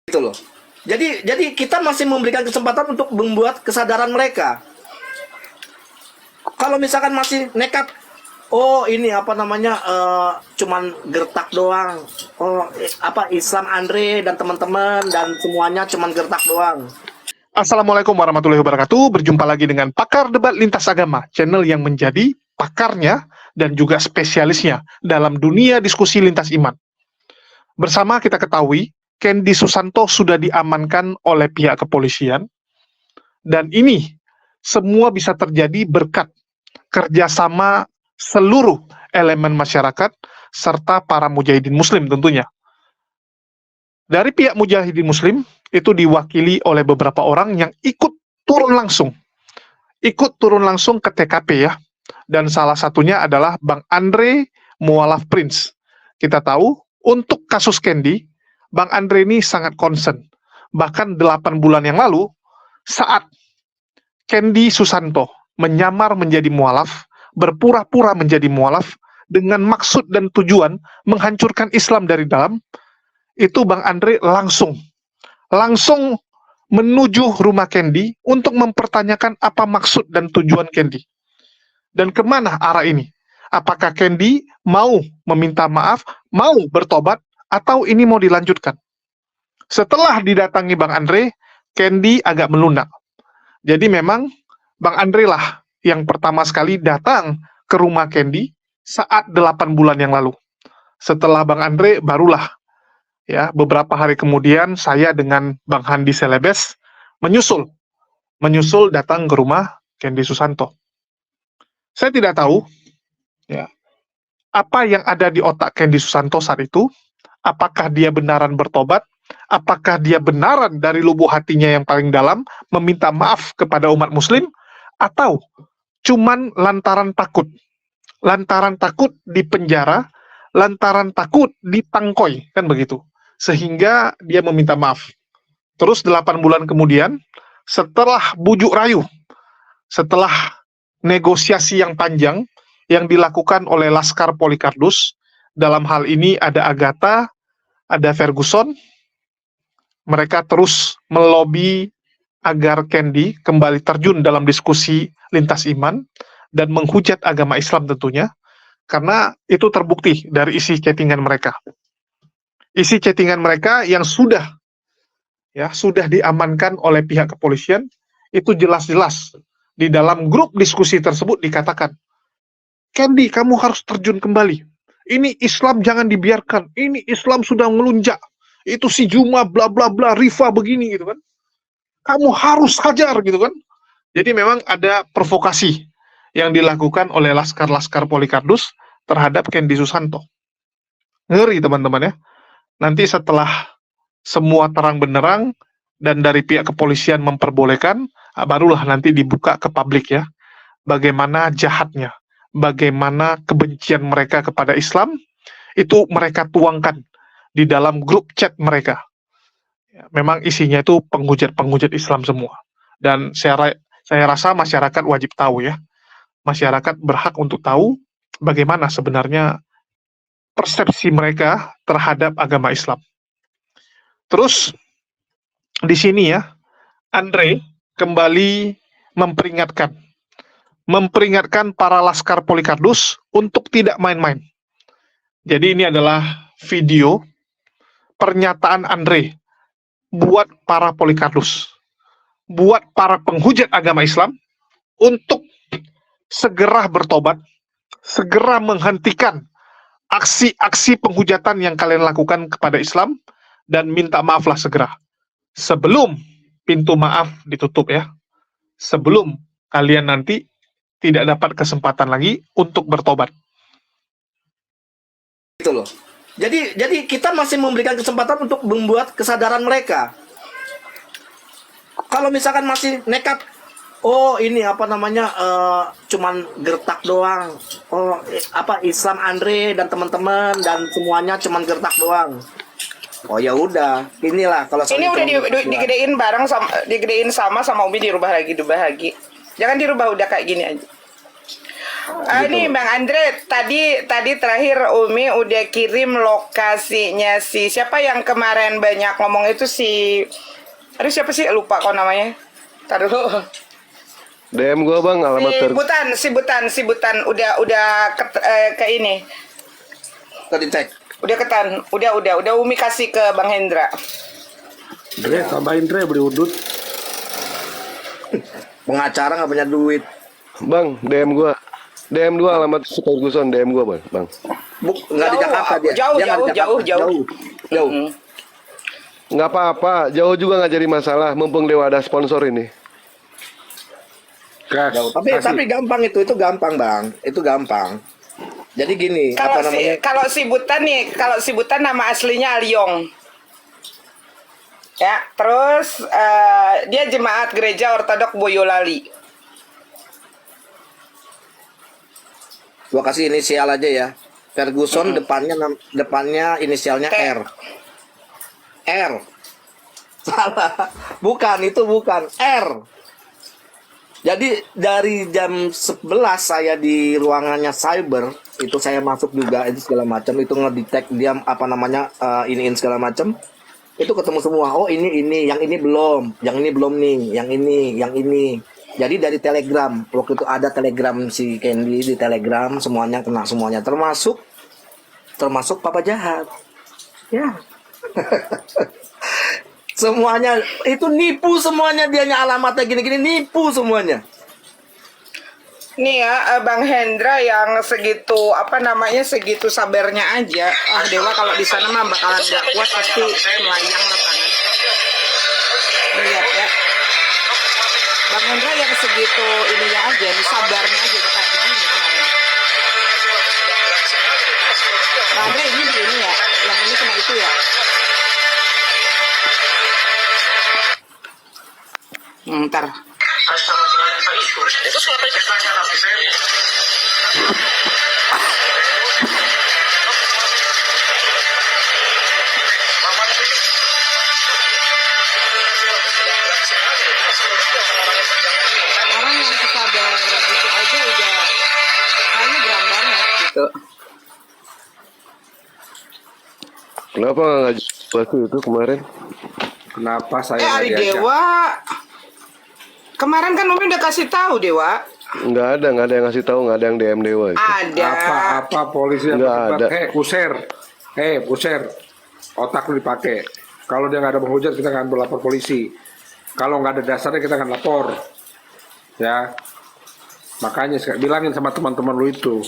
gitu loh. Jadi kita masih memberikan kesempatan untuk membuat kesadaran mereka. Kalau misalkan masih nekat, oh ini apa namanya, cuman gertak doang. Oh apa Islam Andre dan teman-teman dan semuanya cuman gertak doang. Assalamualaikum warahmatullahi wabarakatuh. Berjumpa lagi dengan Pakar Debat Lintas Agama, channel yang menjadi pakarnya dan juga spesialisnya dalam dunia diskusi lintas iman. Bersama kita ketahui, Kendy Susanto sudah diamankan oleh pihak kepolisian, dan ini semua bisa terjadi berkat kerjasama seluruh elemen masyarakat serta para mujahidin muslim tentunya. Dari pihak mujahidin muslim, itu diwakili oleh beberapa orang yang ikut turun langsung ke TKP ya. Dan salah satunya adalah Bang Andre Mualaf Prince. Kita tahu, untuk kasus Kendy, Bang Andre ini sangat concern. Bahkan 8 bulan yang lalu, saat Kendy Susanto menyamar menjadi mualaf, berpura-pura menjadi mualaf, dengan maksud dan tujuan menghancurkan Islam dari dalam, itu Bang Andre langsung menuju rumah Kendy untuk mempertanyakan apa maksud dan tujuan Kendy. Dan kemana arah ini? Apakah Kendy mau meminta maaf, mau bertobat, atau ini mau dilanjutkan? Setelah didatangi Bang Andre, Kendy agak melunak. Jadi memang Bang Andre lah yang pertama sekali datang ke rumah Kendy saat 8 bulan yang lalu. Setelah Bang Andre, barulah ya beberapa hari kemudian saya dengan Bang Handi Selebes menyusul datang ke rumah Kendy Susanto. Saya tidak tahu ya apa yang ada di otak Kendy Susanto saat itu. Apakah dia benaran bertobat? Apakah dia benaran dari lubuk hatinya yang paling dalam meminta maaf kepada umat muslim? Atau cuman lantaran takut di penjara, lantaran takut ditangkoi, kan begitu, sehingga dia meminta maaf. Terus 8 bulan kemudian, setelah bujuk rayu, setelah negosiasi yang panjang yang dilakukan oleh Laskar Polycardus, dalam hal ini ada Agatha, ada Ferguson, mereka terus melobi agar Kendy kembali terjun dalam diskusi lintas iman dan menghujat agama Islam tentunya, karena itu terbukti dari isi chattingan mereka. Isi chattingan mereka yang sudah diamankan oleh pihak kepolisian, itu jelas-jelas di dalam grup diskusi tersebut dikatakan, Kendy, kamu harus terjun kembali. Ini Islam jangan dibiarkan. Ini Islam sudah melunjak. Itu si Juma bla bla bla, Rifa begini gitu kan. Kamu harus hajar gitu kan. Jadi memang ada provokasi yang dilakukan oleh laskar-laskar Polycardus terhadap Kendy Susanto. Ngeri teman-teman ya. Nanti setelah semua terang benderang dan dari pihak kepolisian memperbolehkan, barulah nanti dibuka ke publik ya. Bagaimana jahatnya, bagaimana kebencian mereka kepada Islam, itu mereka tuangkan di dalam grup chat mereka. Memang isinya itu penghujat-penghujat Islam semua. Dan saya rasa masyarakat wajib tahu ya. Masyarakat berhak untuk tahu bagaimana sebenarnya persepsi mereka terhadap agama Islam. Terus di sini ya, Andre kembali memperingatkan para laskar Polycardus untuk tidak main-main. Jadi ini adalah video pernyataan Andre buat para Polycardus, buat para penghujat agama Islam untuk segera bertobat, segera menghentikan aksi-aksi penghujatan yang kalian lakukan kepada Islam dan minta maaflah segera. Sebelum pintu maaf ditutup ya. Sebelum kalian nanti tidak dapat kesempatan lagi untuk bertobat. Gitu loh. Jadi kita masih memberikan kesempatan untuk membuat kesadaran mereka. Kalau misalkan masih nekat, oh ini apa namanya, cuman gertak doang. Oh apa Islam Andre dan teman-teman dan semuanya cuman gertak doang. Oh ya udah, inilah kalau ini udah digedein bareng sama Umi, dirubah lagi. Jangan dirubah, udah kayak gini aja. Ini Bang Andre, tadi terakhir Umi udah kirim lokasinya si siapa yang kemarin banyak ngomong itu aduh siapa sih lupa kok namanya. Tar dulu. DM gua bang alamat Si Butan udah ke ini. Tadi cek. Udah ketan, udah Umi kasih ke Bang Hendra. Dre, tambahin Dre, beli udut. Pengacara nggak punya duit. bang DM gua alamat Ferguson DM gua bang. Nggak di Jauh, Jakarta dia. jauh, Dia nggak di jauh, Jakarta. Jauh. Nggak apa-apa, jauh juga nggak jadi masalah. Mumpung Dewa ada sponsor ini. Gas. Tapi gampang itu gampang bang, itu gampang. Jadi gini, apa namanya? Kalau si Butan nama aslinya Aliong. Ya, terus dia jemaat gereja Ortodok Boyolali. Gua kasih inisial aja ya. Ferguson depannya inisialnya T. R. R. Salah. Bukan, itu bukan. R. Jadi dari jam 11 saya di ruangannya cyber, itu saya masuk juga itu segala macam, itu ngedetect dia apa namanya iniin segala macam. Itu ketemu semua. Oh, ini, yang ini belum nih, yang ini. Jadi dari Telegram, waktu itu ada Telegram si Candy di Telegram, semuanya kena semuanya, termasuk Papa Jahat. Ya. Semuanya itu nipu semuanya, dianya alamatnya gini-gini, nipu semuanya. Nih ya, Bang Hendra yang segitu segitu sabarnya aja. Ah Dewa kalau di sana mah bakalan gak kuat, pasti melayang lah tangan. Lihat ya, Bang Hendra yang segitu ininya aja, nih sabarnya aja udah kayak begini kemarin. Bang Hendra ini ya, yang ini kena itu ya. Ntar. Orang yang kesabar gitu aja udah kayaknya geram banget gitu. Kenapa nggak ngajak waktu itu kemarin? Kenapa saya Ari nggak diajak? Dewa. Kemarin kan Umi udah kasih tahu Dewa. Nggak ada yang ngasih tahu, nggak ada yang DM Dewa itu. Ada. Apa polisi yang Nggak terlibat? ada. Kuser, otak lu dipakai. Kalau dia nggak ada penghujat, kita akan berlapor polisi. Kalau nggak ada dasarnya, kita akan lapor. Ya, makanya bilangin sama teman-teman lu itu,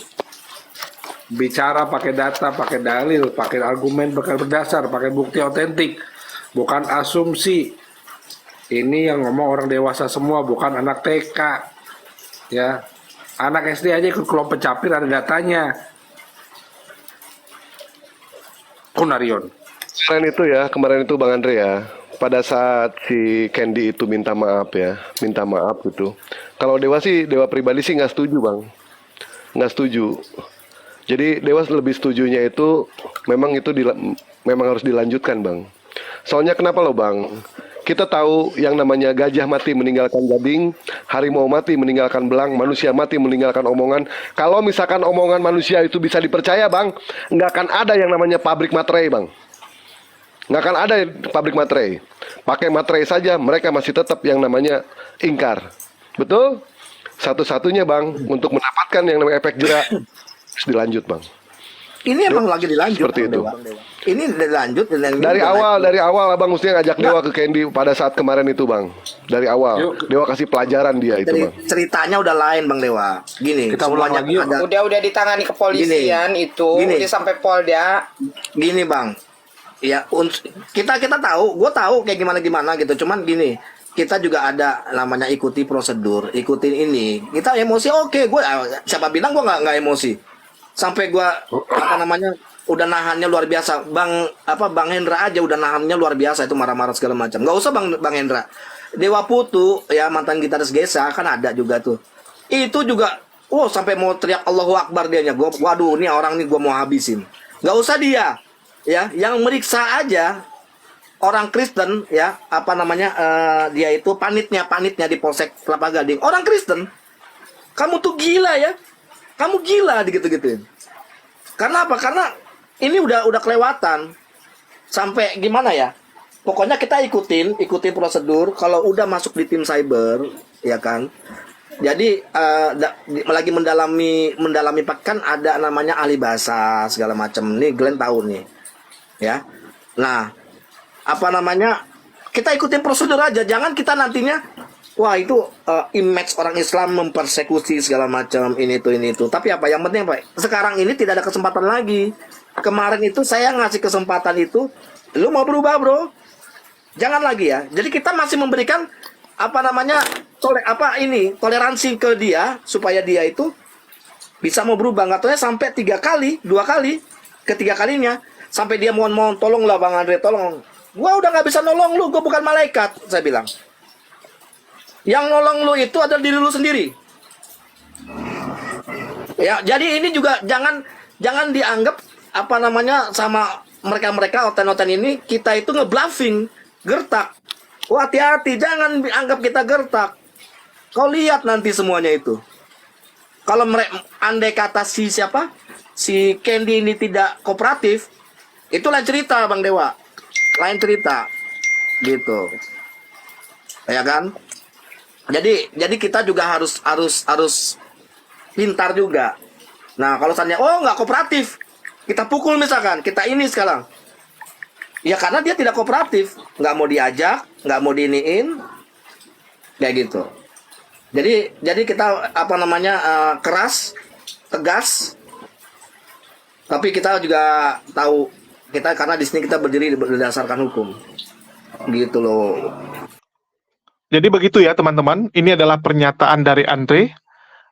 bicara pakai data, pakai dalil, pakai argumen, pakai berdasar, pakai bukti otentik, bukan asumsi. Ini yang ngomong orang dewasa semua, bukan anak TK. Ya, anak SD aja ikut kelompok capir, ada datanya. Kunarion. Kemarin itu Bang Andre ya, pada saat si Candy itu minta maaf gitu. Kalau Dewa pribadi sih nggak setuju bang, nggak setuju. Jadi Dewa lebih setujunya itu memang harus dilanjutkan bang. Soalnya kenapa loh bang? Kita tahu yang namanya gajah mati meninggalkan gading, harimau mati meninggalkan belang, manusia mati meninggalkan omongan. Kalau misalkan omongan manusia itu bisa dipercaya bang, nggak akan ada yang namanya pabrik materai bang. Nggak akan ada pabrik materai. Pakai materai saja mereka masih tetap yang namanya ingkar. Betul? Satu-satunya bang, untuk mendapatkan yang namanya efek jerak, harus dilanjut bang. Ini emang lagi dilanjut. Seperti itu. Ini dilanjut. Dari awal abang mestinya ngajak Dewa ke Candy pada saat kemarin itu bang. Dari awal, Yuk. Dewa kasih pelajaran dia itu bang. Ceritanya udah lain Bang Dewa. Gini, Kita ulang semuanya lagi yuk. ada. Udah ditangani kepolisian itu, Gini. udah sampai Polda. Gini Bang, ya kita tahu, gue tahu kayak gimana gitu. Cuman gini, kita juga ada namanya ikuti prosedur, ikutin ini. Kita emosi oke, gue siapa bilang gue nggak emosi. Sampai gue udah nahannya luar biasa. Bang Hendra aja udah nahannya luar biasa itu marah-marah segala macam. Nggak usah Bang Hendra. Dewa Putu ya mantan gitaris Gesa kan ada juga tuh. Itu juga sampai mau teriak Allahu Akbar dianya. Waduh, ini orang nih gue mau habisin. Nggak usah dia. Ya, yang meriksa aja orang Kristen ya, dia itu panitnya di Polsek Kelapa Gading. Orang Kristen. Kamu tuh gila ya. Kamu gila gitu-gituin. Karena apa? Karena ini udah kelewatan. Sampai gimana ya? Pokoknya kita ikutin prosedur. Kalau udah masuk di tim cyber, ya kan. Jadi lagi mendalami kan ada namanya ahli bahasa segala macam. Nih Glenn tahu nih, ya. Nah, apa namanya? Kita ikutin prosedur aja. Jangan kita nantinya, wah itu image orang Islam mempersekusi segala macam ini itu. Tapi apa? Yang penting apa? Sekarang ini tidak ada kesempatan lagi. Kemarin itu saya ngasih kesempatan itu, lu mau berubah bro? Jangan lagi ya. Jadi kita masih memberikan apa namanya toleransi ke dia supaya dia itu bisa mau berubah. Nggak tahunya sampai 2 kali, ketiga kalinya sampai dia mohon tolong lah Bang Andre, tolong. Gua udah nggak bisa nolong lu, gua bukan malaikat, saya bilang. Yang nolong lu itu adalah diri lu sendiri. Ya, jadi ini juga jangan dianggap apa namanya sama mereka oten-oten ini kita itu ngebluffing, gertak. Wah, hati-hati, jangan anggap kita gertak. Kau lihat nanti semuanya itu. Kalau andai kata si Candy ini tidak kooperatif, itu lain cerita Bang Dewa. Lain cerita. Gitu. Ya kan? Jadi kita juga harus pintar juga. Nah, kalau misalnya nggak kooperatif, kita pukul misalkan, kita ini sekarang. Ya karena dia tidak kooperatif, nggak mau diajak, nggak mau diiniin, kayak gitu. Jadi kita apa namanya keras, tegas, tapi kita juga tahu kita karena di sini kita berdiri berdasarkan hukum, gitu loh. Jadi begitu ya teman-teman, ini adalah pernyataan dari Andre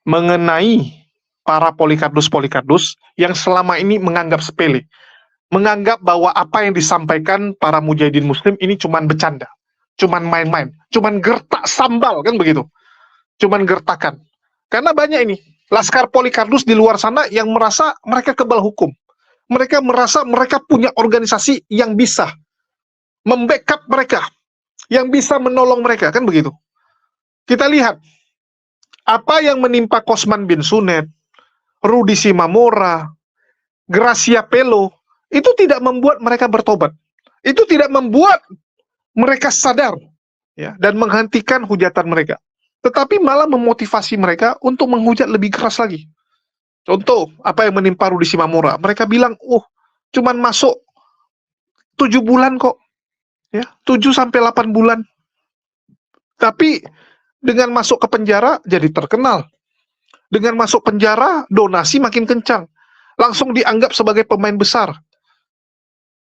mengenai para polikardus yang selama ini menganggap sepele. Menganggap bahwa apa yang disampaikan para mujahidin muslim ini cuman bercanda, cuman main-main, cuman gertak sambal, kan begitu. Cuman gertakan. Karena banyak ini, laskar polikardus di luar sana yang merasa mereka kebal hukum. Mereka merasa mereka punya organisasi yang bisa membackup mereka, yang bisa menolong mereka, kan begitu. Kita lihat, apa yang menimpa Kosman bin Sunet, Rudi Simamora, Gracia Pelo, itu tidak membuat mereka bertobat. Itu tidak membuat mereka sadar ya, dan menghentikan hujatan mereka. Tetapi malah memotivasi mereka untuk menghujat lebih keras lagi. Contoh, apa yang menimpa Rudi Simamora. Mereka bilang, cuman masuk 7 bulan kok. Ya, 7-8 bulan. Tapi dengan masuk ke penjara jadi terkenal. Dengan masuk penjara, donasi makin kencang. Langsung dianggap sebagai pemain besar.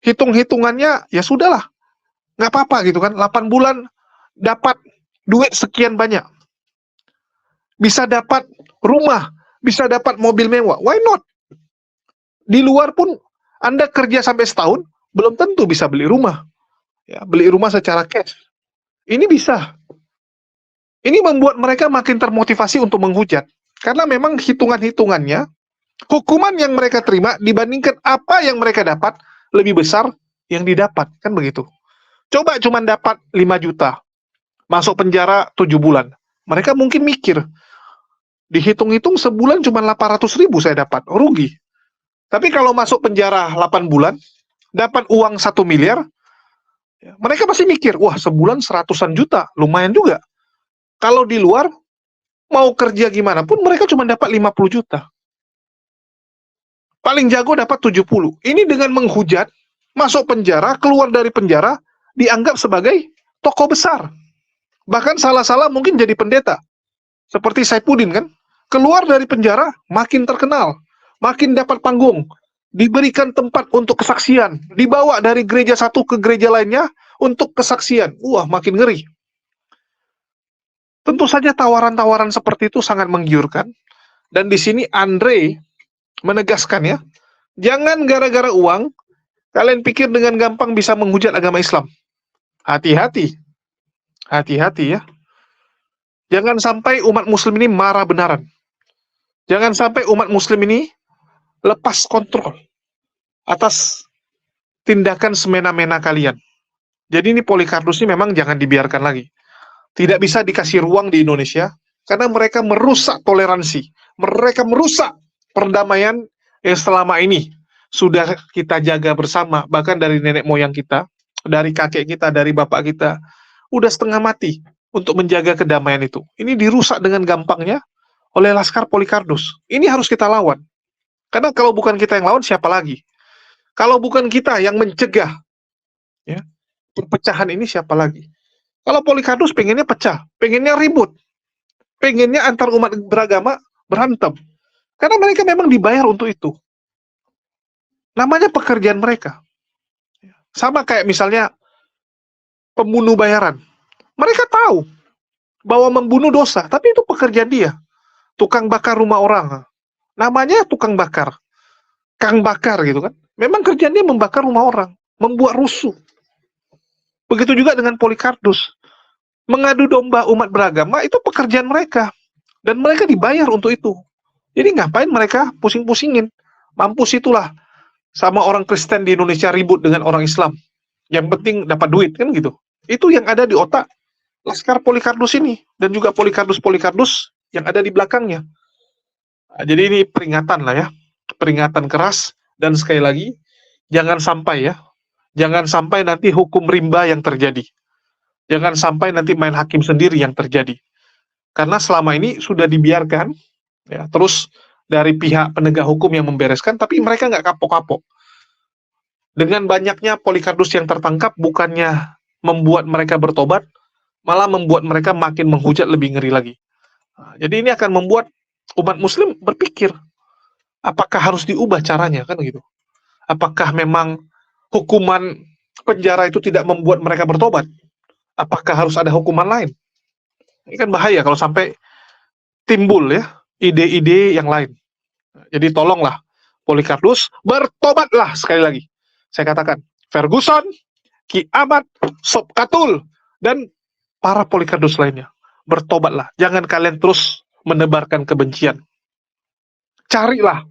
Hitung-hitungannya, ya sudahlah. Nggak apa-apa gitu kan. 8 bulan dapat duit sekian banyak. Bisa dapat rumah. Bisa dapat mobil mewah. Why not? Di luar pun, Anda kerja sampai setahun, belum tentu bisa beli rumah. Ya, beli rumah secara cash. Ini bisa. Ini membuat mereka makin termotivasi untuk menghujat. Karena memang hitungan-hitungannya, hukuman yang mereka terima dibandingkan apa yang mereka dapat, lebih besar yang didapat. Kan begitu. Coba cuma dapat 5 juta. Masuk penjara 7 bulan. Mereka mungkin mikir, dihitung-hitung sebulan cuma 800.000 saya dapat. Rugi. Tapi kalau masuk penjara 8 bulan, dapat uang 1 miliar, mereka pasti mikir, wah sebulan 100-an juta, lumayan juga. Kalau di luar, mau kerja gimana pun mereka cuma dapat 50 juta. Paling jago dapat 70. Ini dengan menghujat, masuk penjara, keluar dari penjara, dianggap sebagai tokoh besar. Bahkan salah-salah mungkin jadi pendeta. Seperti Saifuddin kan, keluar dari penjara, makin terkenal, makin dapat panggung, diberikan tempat untuk kesaksian, dibawa dari gereja satu ke gereja lainnya untuk kesaksian. Wah, makin ngeri. Tentu saja tawaran-tawaran seperti itu sangat menggiurkan. Dan di sini Andre menegaskan ya, jangan gara-gara uang, kalian pikir dengan gampang bisa menghujat agama Islam. Hati-hati. Hati-hati ya. Jangan sampai umat muslim ini marah benaran. Jangan sampai umat muslim ini lepas kontrol atas tindakan semena-mena kalian. Jadi ini polikardus ini memang jangan dibiarkan lagi. Tidak bisa dikasih ruang di Indonesia, karena mereka merusak toleransi. Mereka merusak perdamaian yang selama ini sudah kita jaga bersama, bahkan dari nenek moyang kita, dari kakek kita, dari bapak kita, udah setengah mati untuk menjaga kedamaian itu. Ini dirusak dengan gampangnya oleh Laskar Polikarpus. Ini harus kita lawan. Karena kalau bukan kita yang lawan, siapa lagi? Kalau bukan kita yang mencegah ya, perpecahan ini, siapa lagi? Kalau Polikarpus pengennya pecah, pengennya ribut, pengennya antar umat beragama berantem. Karena mereka memang dibayar untuk itu. Namanya pekerjaan mereka. Sama kayak misalnya pembunuh bayaran. Mereka tahu bahwa membunuh dosa, tapi itu pekerjaan dia. Tukang bakar rumah orang. Namanya tukang bakar. Kang bakar gitu kan. Memang kerjaan dia membakar rumah orang, membuat rusuh. Begitu juga dengan Polikarpus. Mengadu domba umat beragama itu pekerjaan mereka. Dan mereka dibayar untuk itu. Jadi ngapain mereka pusing-pusingin? Mampus itulah sama orang Kristen di Indonesia ribut dengan orang Islam. Yang penting dapat duit kan gitu. Itu yang ada di otak Laskar Polikarpus ini dan juga Polikarpus yang ada di belakangnya. Nah, jadi ini peringatan lah ya. Peringatan keras dan sekali lagi jangan sampai nanti hukum rimba yang terjadi. Jangan sampai nanti main hakim sendiri yang terjadi. Karena selama ini sudah dibiarkan ya, terus dari pihak penegak hukum yang membereskan, tapi mereka nggak kapok-kapok. Dengan banyaknya Polikarpus yang tertangkap, bukannya membuat mereka bertobat, malah membuat mereka makin menghujat lebih ngeri lagi. Nah, jadi ini akan membuat umat muslim berpikir, apakah harus diubah caranya, kan gitu. Apakah memang hukuman penjara itu tidak membuat mereka bertobat? Apakah harus ada hukuman lain? Ini kan bahaya kalau sampai timbul ya ide-ide yang lain. Jadi tolonglah Polikarpus, bertobatlah sekali lagi. Saya katakan, Ferguson, Ki Ahmad, Sob Katul, dan para Polikarpus lainnya. Bertobatlah. Jangan kalian terus menebarkan kebencian. Carilah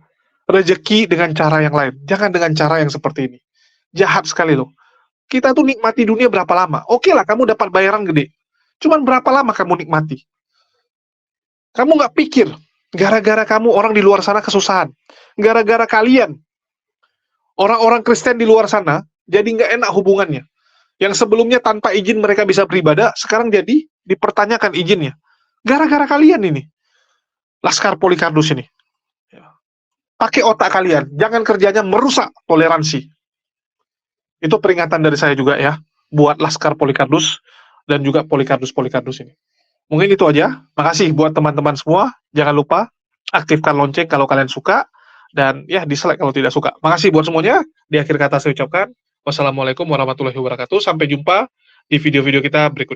rezeki dengan cara yang lain. Jangan dengan cara yang seperti ini. Jahat sekali loh. Kita tuh nikmati dunia berapa lama? Oke lah, kamu dapat bayaran gede. Cuman berapa lama kamu nikmati? Kamu nggak pikir, gara-gara kamu orang di luar sana kesusahan. Gara-gara kalian, orang-orang Kristen di luar sana, jadi nggak enak hubungannya. Yang sebelumnya tanpa izin mereka bisa beribadah, sekarang jadi dipertanyakan izinnya. Gara-gara kalian ini. Laskar Polikarpus ini. Pakai otak kalian, jangan kerjanya merusak toleransi. Itu peringatan dari saya juga ya, buat Laskar Polikarpus dan juga Polikarpus ini. Mungkin itu aja. Makasih buat teman-teman semua. Jangan lupa aktifkan lonceng kalau kalian suka dan ya dislike kalau tidak suka. Makasih buat semuanya. Di akhir kata saya ucapkan wassalamualaikum warahmatullahi wabarakatuh. Sampai jumpa di video-video kita berikutnya.